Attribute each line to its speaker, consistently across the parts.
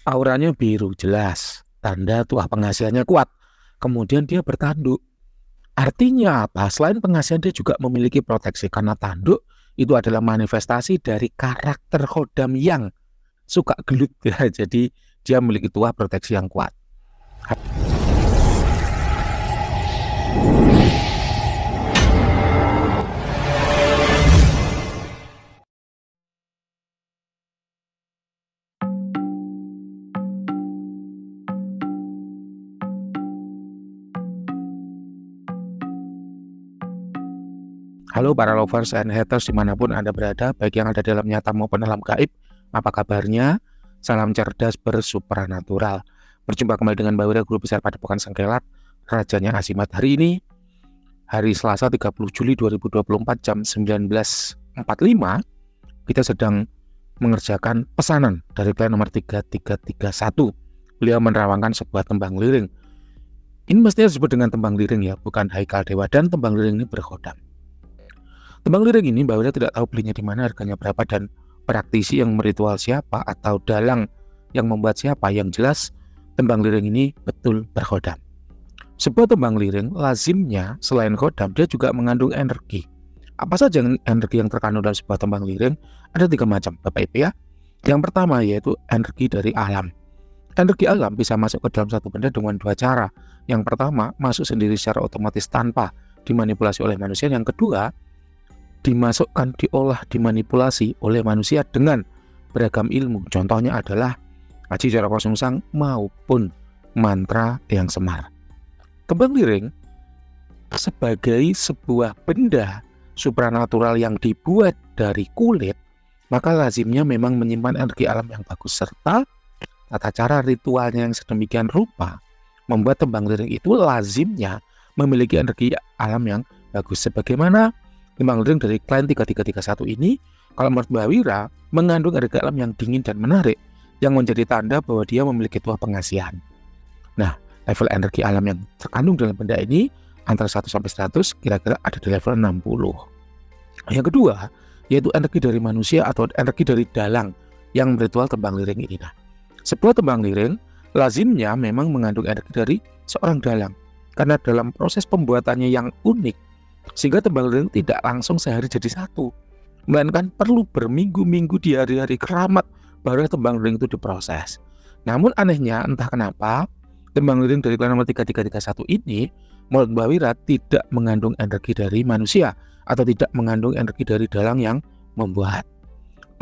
Speaker 1: Auranya biru jelas, tanda tuah penghasilannya kuat. Kemudian dia bertanduk. Artinya apa? Selain penghasilan dia juga memiliki proteksi karena tanduk itu adalah manifestasi dari karakter khodam yang suka gelut ya. Jadi dia memiliki tuah proteksi yang kuat. Halo para lovers and haters dimanapun Anda berada, baik yang ada dalam nyata maupun alam gaib. Apa kabarnya? Salam cerdas bersupranatural. Berjumpa kembali dengan Mbak Wira, Guru Besar Padepokan Sengkelat, Rajanya Asimat. Hari ini, hari Selasa 30 Juli 2024 jam 19.45, kita sedang mengerjakan pesanan dari klien nomor 3331. Beliau menerawangkan sebuah tembang liring. Ini mestinya disebut dengan tembang liring ya, bukan haikal dewa, dan tembang liring ini berkhodam. Tembang liring ini Mbak Wira tidak tahu belinya di mana, harganya berapa, dan praktisi yang meritual siapa atau dalang yang membuat siapa. Yang jelas tembang liring ini betul berkhodam. Sebuah tembang liring lazimnya selain khodam dia juga mengandung energi. Apa saja energi yang terkandung dalam sebuah tembang liring? Ada 3 macam Bapak Ibu ya. Yang pertama yaitu energi dari alam. Energi alam bisa masuk ke dalam satu benda dengan 2 cara. Yang pertama masuk sendiri secara otomatis tanpa dimanipulasi oleh manusia. Yang kedua dimasukkan, diolah, dimanipulasi oleh manusia dengan beragam ilmu. Contohnya adalah Aji Jara Sungsang maupun mantra yang semar. Tembang liring sebagai sebuah benda supranatural yang dibuat dari kulit, maka lazimnya memang menyimpan energi alam yang bagus, serta tata cara ritualnya yang sedemikian rupa membuat tembang liring itu lazimnya memiliki energi alam yang bagus. Sebagaimana tembang liring dari klien 3331 ini, kalau menurut Mbak Wira, mengandung energi alam yang dingin dan menarik, yang menjadi tanda bahwa dia memiliki tuah pengasihan. Nah, level energi alam yang terkandung dalam benda ini antara 1 sampai 100 kira-kira ada di level 60. Yang kedua, yaitu energi dari manusia atau energi dari dalang yang meritual tembang liring ini. Nah, sebuah tembang liring lazimnya memang mengandung energi dari seorang dalang, karena dalam proses pembuatannya yang unik, sehingga tembang liring tidak langsung sehari jadi satu, melainkan perlu berminggu-minggu di hari-hari keramat baru tembang liring itu diproses. Namun anehnya entah kenapa tembang liring dari klien nomor 3331 ini menurut Mbak Wira tidak mengandung energi dari manusia atau tidak mengandung energi dari dalang yang membuat.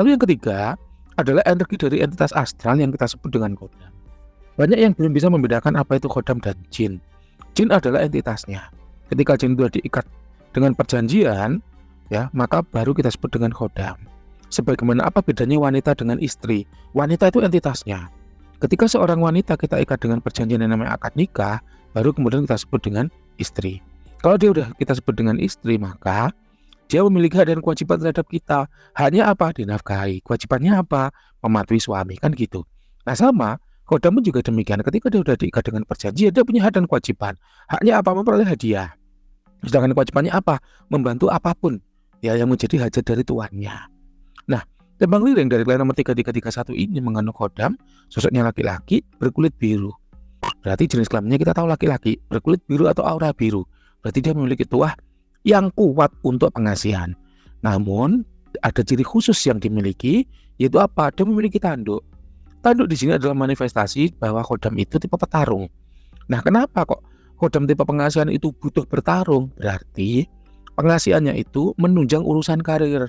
Speaker 1: Lalu yang ketiga adalah energi dari entitas astral yang kita sebut dengan khodam. Banyak yang belum bisa membedakan apa itu khodam dan jin. Jin adalah entitasnya. Ketika jin itu diikat dengan perjanjian, ya, maka baru kita sebut dengan khodam. Sebagaimana apa bedanya wanita dengan istri? Wanita itu entitasnya. Ketika seorang wanita kita ikat dengan perjanjian yang namanya akad nikah, baru kemudian kita sebut dengan istri. Kalau dia udah kita sebut dengan istri, maka dia memiliki hak dan kewajiban terhadap kita. Hanya apa? Dinafkahi. Kewajibannya apa? Mematuhi suami, kan gitu. Nah sama, khodam pun juga demikian. Ketika dia udah diikat dengan perjanjian, dia punya hak dan kewajiban. Haknya apa? Memperoleh hadiah. Sedangkan kewajibannya apa? Membantu apapun ya yang menjadi hajat dari tuannya. Nah, tembang liring dari klien nomor 3331 ini mengandung khodam, sosoknya laki-laki berkulit biru. Berarti jenis kelaminnya kita tahu laki-laki, berkulit biru atau aura biru. Berarti dia memiliki tuah yang kuat untuk pengasihan. Namun ada ciri khusus yang dimiliki, yaitu apa? Dia memiliki tanduk. Tanduk di sini adalah manifestasi bahwa khodam itu tipe petarung. Nah, kenapa kok khodam tipe pengasihan itu butuh bertarung? Berarti pengasihannya itu menunjang urusan karir.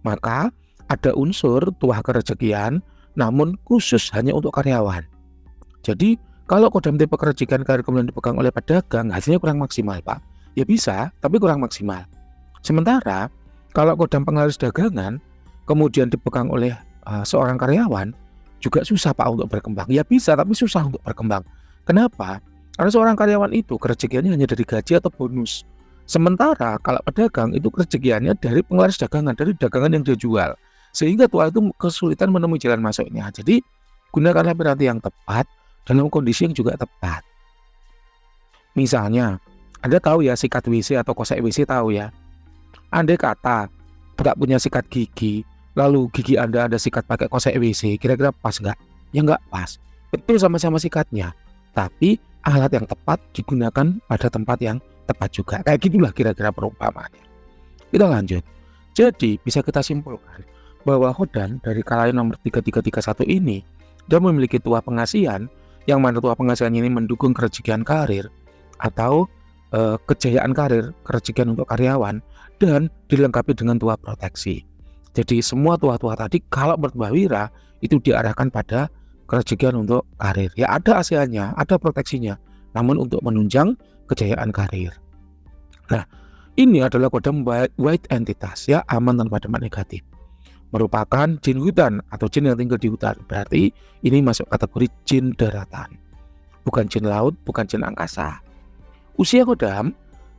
Speaker 1: Maka ada unsur tuah kerejekian, namun khusus hanya untuk karyawan. Jadi kalau khodam tipe kerejekian karir kemudian dipegang oleh pedagang, hasilnya kurang maksimal, Pak. Ya bisa, tapi kurang maksimal. Sementara kalau khodam penglaris dagangan kemudian dipegang oleh seorang karyawan, juga susah Pak untuk berkembang. Ya bisa, tapi susah untuk berkembang. Kenapa? Karena seorang karyawan itu kerejekiannya hanya dari gaji atau bonus. Sementara kalau pedagang itu kerejekiannya dari penglaris dagangan, dari dagangan yang dia jual. Sehingga tuah itu kesulitan menemui jalan masuknya. Jadi gunakanlah piranti yang tepat dalam kondisi yang juga tepat. Misalnya Anda tahu ya sikat WC atau kosek WC tahu ya. Andai kata nggak punya sikat gigi, lalu gigi Anda sikat pakai kosek WC, kira-kira pas nggak? Ya nggak pas. Betul sama-sama sikatnya, tapi alat yang tepat digunakan pada tempat yang tepat juga. Kayak gitulah kira-kira perumpamaannya. Kita lanjut. Jadi bisa kita simpulkan bahwa Hodan dari kalayan nomor 3331 ini dia memiliki tuah pengasihan, yang mana tuah pengasihan ini mendukung kerejikan karir atau kejayaan karir, kerejikan untuk karyawan, dan dilengkapi dengan tuah proteksi. Jadi semua tuah-tuah tadi kalau menurut Mbah Wira itu diarahkan pada kerejikan untuk karir. Ya ada ASEAN-nya, ada proteksinya, namun untuk menunjang kejayaan karir. Nah, ini adalah kode white entitas, ya, aman tanpa dampak negatif. Merupakan jin hutan atau jin yang tinggal di hutan. Berarti ini masuk kategori jin daratan. Bukan jin laut, bukan jin angkasa. Usia Kodam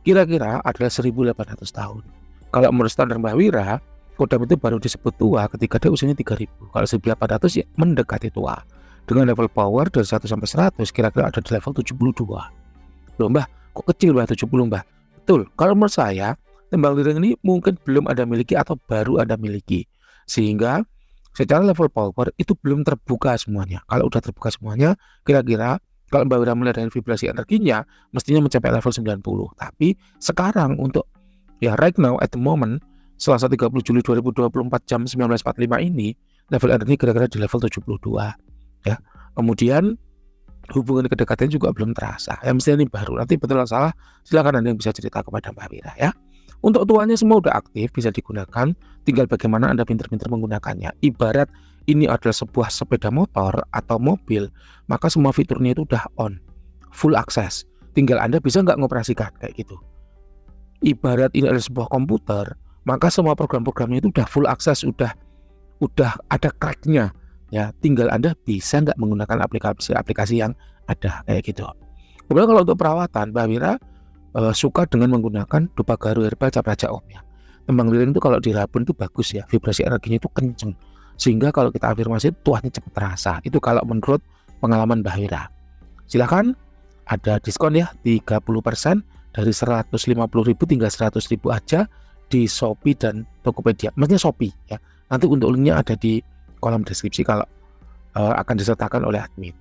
Speaker 1: kira-kira adalah 1800 tahun. Kalau menurut standar Mbah Wira, Kodam itu baru disebut tua ketika dia usianya 3000. Kalau 1800 ya mendekati tua. Dengan level power dari 1 sampai 100 kira-kira ada di level 72. Loh Mbah, kok kecil Mbah 70 Mbah? Betul, kalau menurut saya tembang liring ini mungkin belum Anda miliki atau baru Anda miliki. Sehingga secara level power itu belum terbuka semuanya. Kalau udah terbuka semuanya, kira-kira kalau Mbak Wira melihat dari vibrasi energinya mestinya mencapai level 90. Tapi sekarang untuk ya right now at the moment Selasa 30 Juli 2024 jam 19.45 ini level energi kira-kira di level 72 ya. Kemudian hubungan kedekatan juga belum terasa. Ya mestinya ini baru. Nanti betul atau salah silakan Anda yang bisa cerita kepada Mbak Wira ya. Untuk tuanya semua udah aktif, bisa digunakan, tinggal bagaimana Anda pintar-pintar menggunakannya. Ibarat ini adalah sebuah sepeda motor atau mobil, maka semua fiturnya itu udah on, full akses. Tinggal Anda bisa nggak ngoperasikan kayak gitu. Ibarat ini adalah sebuah komputer, maka semua program-programnya itu udah full akses, udah ada cracknya. Ya, tinggal Anda bisa nggak menggunakan aplikasi-aplikasi yang ada kayak gitu. Kemudian kalau untuk perawatan, Mbak Wira suka dengan menggunakan dupa garu herbal cap raja om ya. Tembang liring itu kalau dirabun itu bagus ya, vibrasi energinya itu kenceng, sehingga kalau kita afirmasi tuahnya cepat terasa. Itu kalau menurut pengalaman Mbah Wira. Silahkan, ada diskon ya 30% dari 150.000 tinggal 100.000 aja di Shopee dan Tokopedia. Maksudnya Shopee ya. Nanti untuk linknya ada di kolom deskripsi kalau akan disertakan oleh admin.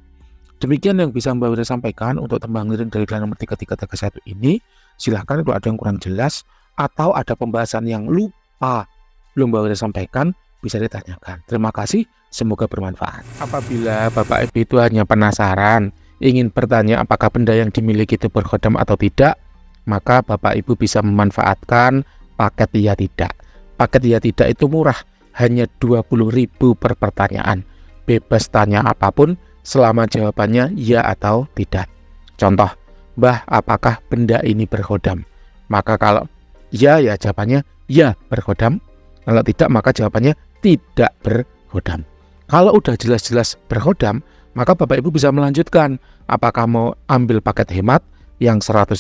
Speaker 1: Demikian yang bisa Mbak Wira sampaikan untuk tembang liring dari nomor 3331 ini. Silahkan kalau ada yang kurang jelas atau ada pembahasan yang lupa belum Mbak Wira sampaikan, bisa ditanyakan. Terima kasih, semoga bermanfaat. Apabila Bapak Ibu itu hanya penasaran, ingin bertanya apakah benda yang dimiliki itu berkhodam atau tidak, maka Bapak Ibu bisa memanfaatkan paket iya tidak. Paket iya tidak itu murah, hanya 20.000 per pertanyaan. Bebas tanya apapun, selama jawabannya ya atau tidak. Contoh, Mbah, apakah benda ini berkhodam? Maka kalau ya, ya jawabannya ya berkhodam. Kalau tidak, maka jawabannya tidak berkhodam. Kalau udah jelas-jelas berkhodam, maka Bapak Ibu bisa melanjutkan. Apakah mau ambil paket hemat yang 100.000?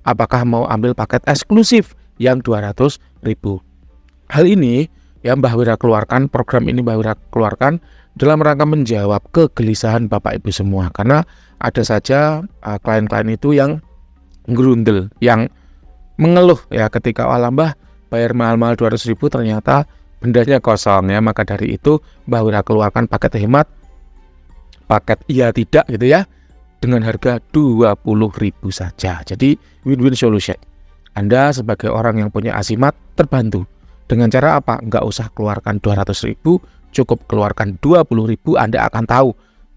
Speaker 1: Apakah mau ambil paket eksklusif yang 200.000? Hal ini yang Mbah Wira keluarkan, program ini Mbah Wira keluarkan dalam rangka menjawab kegelisahan Bapak Ibu semua. Karena ada saja klien-klien itu yang gerundel, yang mengeluh ya ketika Mbah bayar mahal-mahal 200.000 ternyata bendanya kosong ya. Maka dari itu Mbah Wira keluarkan paket hemat, paket iya tidak gitu ya, dengan harga 20.000 saja. Jadi win-win solution. Anda sebagai orang yang punya asimat terbantu. Dengan cara apa? Nggak usah keluarkan 200.000, cukup keluarkan 20.000, Anda akan tahu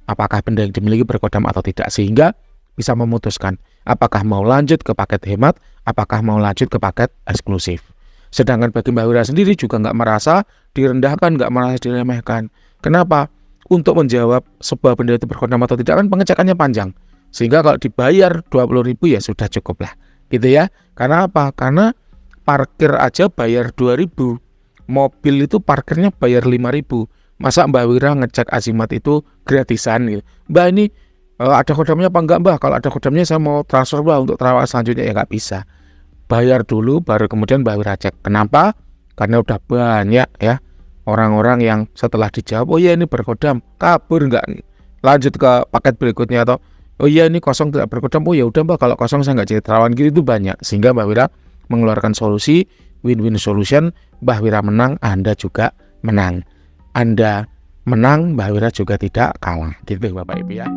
Speaker 1: apakah benda yang dimiliki berkodam atau tidak, sehingga bisa memutuskan apakah mau lanjut ke paket hemat, apakah mau lanjut ke paket eksklusif. Sedangkan bagi Mbah Wira sendiri juga nggak merasa direndahkan, nggak merasa diremehkan. Kenapa? Untuk menjawab sebuah benda itu berkodam atau tidak kan pengecekannya panjang, sehingga kalau dibayar 20.000 ya sudah cukup lah, gitu ya. Karena apa? Karena parkir aja bayar 2.000, mobil itu parkirnya bayar 5.000. Masa Mbah Wira ngecek asimat itu gratisan gitu? Mbah ini ada kodamnya apa enggak Mbah? Kalau ada kodamnya saya mau transfer Mbah untuk terawat selanjutnya, ya nggak bisa. Bayar dulu baru kemudian Mbah Wira cek. Kenapa? Karena udah banyak ya orang-orang yang setelah dijawab oh ya ini berkodam, kabur nggak lanjut ke paket berikutnya, atau oh iya ini kosong tidak berkedam, oh ya udah Mbak kalau kosong saya nggak jadi terawan gitu, itu banyak. Sehingga Mbak Wira mengeluarkan solusi win-win solution, Mbak Wira menang, Anda juga menang. Anda menang, Mbak Wira juga tidak kalah, gitu Bapak Ibu ya.